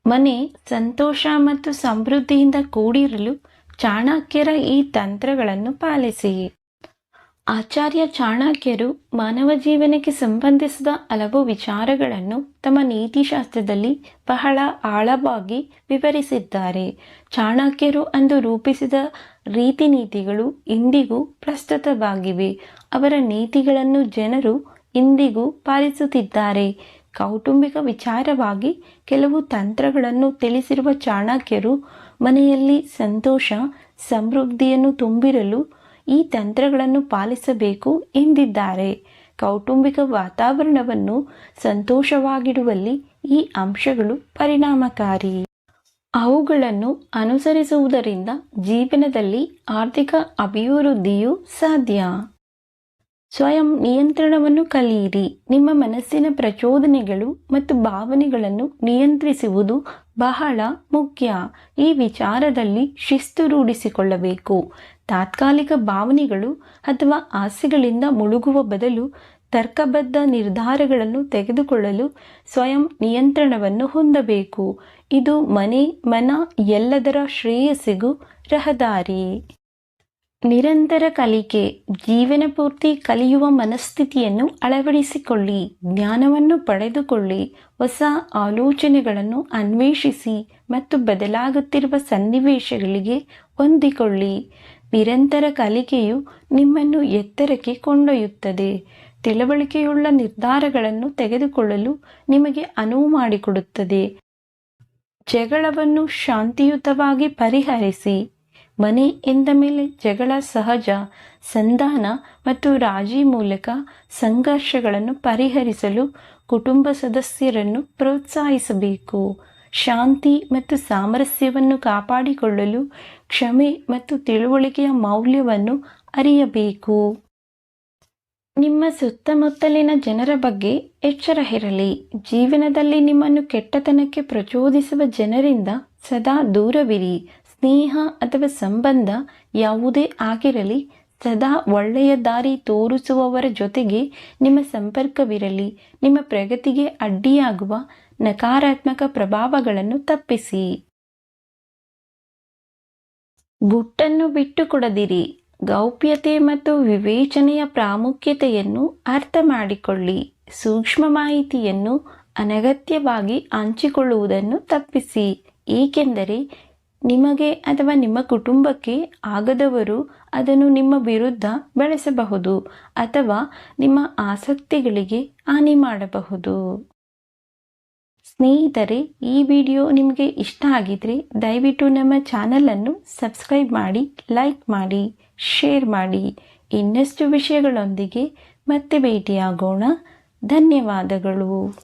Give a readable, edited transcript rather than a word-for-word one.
ಮನೆ ಸಂತೋಷ ಮತ್ತು ಸಮೃದ್ಧಿಯಿಂದ ಕೂಡಿರಲು ಚಾಣಕ್ಯರ ಈ ತಂತ್ರಗಳನ್ನು ಪಾಲಿಸಿ. ಆಚಾರ್ಯ ಚಾಣಕ್ಯರು ಮಾನವ ಜೀವನಕ್ಕೆ ಸಂಬಂಧಿಸಿದ ಹಲವು ವಿಚಾರಗಳನ್ನು ತಮ್ಮ ನೀತಿಶಾಸ್ತ್ರದಲ್ಲಿ ಬಹಳ ಆಳವಾಗಿ ವಿವರಿಸಿದ್ದಾರೆ. ಚಾಣಕ್ಯರು ಅಂದು ರೂಪಿಸಿದ ರೀತಿ ನೀತಿಗಳು ಇಂದಿಗೂ ಪ್ರಸ್ತುತವಾಗಿವೆ. ಅವರ ನೀತಿಗಳನ್ನು ಜನರು ಇಂದಿಗೂ ಪಾಲಿಸುತ್ತಿದ್ದಾರೆ. ಕೌಟುಂಬಿಕ ವಿಚಾರವಾಗಿ ಕೆಲವು ತಂತ್ರಗಳನ್ನು ತಿಳಿಸಿರುವ ಚಾಣಕ್ಯರು ಮನೆಯಲ್ಲಿ ಸಂತೋಷ ಸಮೃದ್ಧಿಯನ್ನು ತುಂಬಿರಲು ಈ ತಂತ್ರಗಳನ್ನು ಪಾಲಿಸಬೇಕು ಎಂದಿದ್ದಾರೆ. ಕೌಟುಂಬಿಕ ವಾತಾವರಣವನ್ನು ಸಂತೋಷವಾಗಿಡುವಲ್ಲಿ ಈ ಅಂಶಗಳು ಪರಿಣಾಮಕಾರಿ. ಅವುಗಳನ್ನು ಅನುಸರಿಸುವುದರಿಂದ ಜೀವನದಲ್ಲಿ ಆರ್ಥಿಕ ಅಭಿವೃದ್ಧಿಯು ಸಾಧ್ಯ. ಸ್ವಯಂ ನಿಯಂತ್ರಣವನ್ನು ಕಲಿಯಿರಿ. ನಿಮ್ಮ ಮನಸ್ಸಿನ ಪ್ರಚೋದನೆಗಳು ಮತ್ತು ಭಾವನೆಗಳನ್ನು ನಿಯಂತ್ರಿಸುವುದು ಬಹಳ ಮುಖ್ಯ. ಈ ವಿಚಾರದಲ್ಲಿ ಶಿಸ್ತು ರೂಢಿಸಿಕೊಳ್ಳಬೇಕು. ತಾತ್ಕಾಲಿಕ ಭಾವನೆಗಳು ಅಥವಾ ಆಸೆಗಳಿಂದ ಮುಳುಗುವ ಬದಲು ತರ್ಕಬದ್ಧ ನಿರ್ಧಾರಗಳನ್ನು ತೆಗೆದುಕೊಳ್ಳಲು ಸ್ವಯಂ ನಿಯಂತ್ರಣವನ್ನು ಹೊಂದಬೇಕು. ಇದು ಮನ ಎಲ್ಲದರ ಶ್ರೇಯಸ್ಸಿಗೂ ರಹದಾರಿ. ನಿರಂತರ ಕಲಿಕೆ. ಜೀವನ ಪೂರ್ತಿ ಕಲಿಯುವ ಮನಸ್ಥಿತಿಯನ್ನು ಅಳವಡಿಸಿಕೊಳ್ಳಿ. ಜ್ಞಾನವನ್ನು ಪಡೆದುಕೊಳ್ಳಿ. ಹೊಸ ಆಲೋಚನೆಗಳನ್ನು ಅನ್ವೇಷಿಸಿ ಮತ್ತು ಬದಲಾಗುತ್ತಿರುವ ಸನ್ನಿವೇಶಗಳಿಗೆ ಹೊಂದಿಕೊಳ್ಳಿ. ನಿರಂತರ ಕಲಿಕೆಯು ನಿಮ್ಮನ್ನು ಎತ್ತರಕ್ಕೆ ಕೊಂಡೊಯ್ಯುತ್ತದೆ. ತಿಳುವಳಿಕೆಯುಳ್ಳ ನಿರ್ಧಾರಗಳನ್ನು ತೆಗೆದುಕೊಳ್ಳಲು ನಿಮಗೆ ಅನುವು ಮಾಡಿಕೊಡುತ್ತದೆ. ಜಗಳವನ್ನು ಶಾಂತಿಯುತವಾಗಿ ಪರಿಹರಿಸಿ. ಮನೆ ಎಂದ ಮೇಲೆ ಜಗಳ ಸಹಜ. ಸಂಧಾನ ಮತ್ತು ರಾಜಿ ಮೂಲಕ ಸಂಘರ್ಷಗಳನ್ನು ಪರಿಹರಿಸಲು ಕುಟುಂಬ ಸದಸ್ಯರನ್ನು ಪ್ರೋತ್ಸಾಹಿಸಬೇಕು. ಶಾಂತಿ ಮತ್ತು ಸಾಮರಸ್ಯವನ್ನು ಕಾಪಾಡಿಕೊಳ್ಳಲು ಕ್ಷಮೆ ಮತ್ತು ತಿಳುವಳಿಕೆಯ ಮೌಲ್ಯವನ್ನು ಅರಿಯಬೇಕು. ನಿಮ್ಮ ಸುತ್ತಮುತ್ತಲಿನ ಜನರ ಬಗ್ಗೆ ಎಚ್ಚರ ಇರಲಿ. ಜೀವನದಲ್ಲಿ ನಿಮ್ಮನ್ನು ಕೆಟ್ಟತನಕ್ಕೆ ಪ್ರಚೋದಿಸುವ ಜನರಿಂದ ಸದಾ ದೂರವಿರಿ. ಸ್ನೇಹ ಅಥವಾ ಸಂಬಂಧ ಯಾವುದೇ ಆಗಿರಲಿ, ಸದಾ ಒಳ್ಳೆಯ ದಾರಿ ತೋರಿಸುವವರ ಜೊತೆಗೆ ನಿಮ್ಮ ಸಂಪರ್ಕವಿರಲಿ. ನಿಮ್ಮ ಪ್ರಗತಿಗೆ ಅಡ್ಡಿಯಾಗುವ ನಕಾರಾತ್ಮಕ ಪ್ರಭಾವಗಳನ್ನು ತಪ್ಪಿಸಿ. ಗುಟ್ಟನ್ನು ಬಿಟ್ಟುಕೊಡದಿರಿ. ಗೌಪ್ಯತೆ ಮತ್ತು ವಿವೇಚನೆಯ ಪ್ರಾಮುಖ್ಯತೆಯನ್ನು ಅರ್ಥ ಮಾಡಿಕೊಳ್ಳಿ. ಸೂಕ್ಷ್ಮ ಮಾಹಿತಿಯನ್ನು ಅನಗತ್ಯವಾಗಿ ಹಂಚಿಕೊಳ್ಳುವುದನ್ನು ತಪ್ಪಿಸಿ, ಏಕೆಂದರೆ ನಿಮಗೆ ಅಥವಾ ನಿಮ್ಮ ಕುಟುಂಬಕ್ಕೆ ಆಗದವರು ಅದನ್ನು ನಿಮ್ಮ ವಿರುದ್ಧ ಬಳಸಬಹುದು ಅಥವಾ ನಿಮ್ಮ ಆಸಕ್ತಿಗಳಿಗೆ ಹಾನಿ ಮಾಡಬಹುದು. ಸ್ನೇಹಿತರೆ, ಈ ವಿಡಿಯೋ ನಿಮಗೆ ಇಷ್ಟ ಆಗಿದ್ರೆ ದಯವಿಟ್ಟು ನಮ್ಮ ಚಾನಲನ್ನು ಸಬ್ಸ್ಕ್ರೈಬ್ ಮಾಡಿ, ಲೈಕ್ ಮಾಡಿ, ಶೇರ್ ಮಾಡಿ. ಇನ್ನಷ್ಟು ವಿಷಯಗಳೊಂದಿಗೆ ಮತ್ತೆ ಭೇಟಿಯಾಗೋಣ. ಧನ್ಯವಾದಗಳು.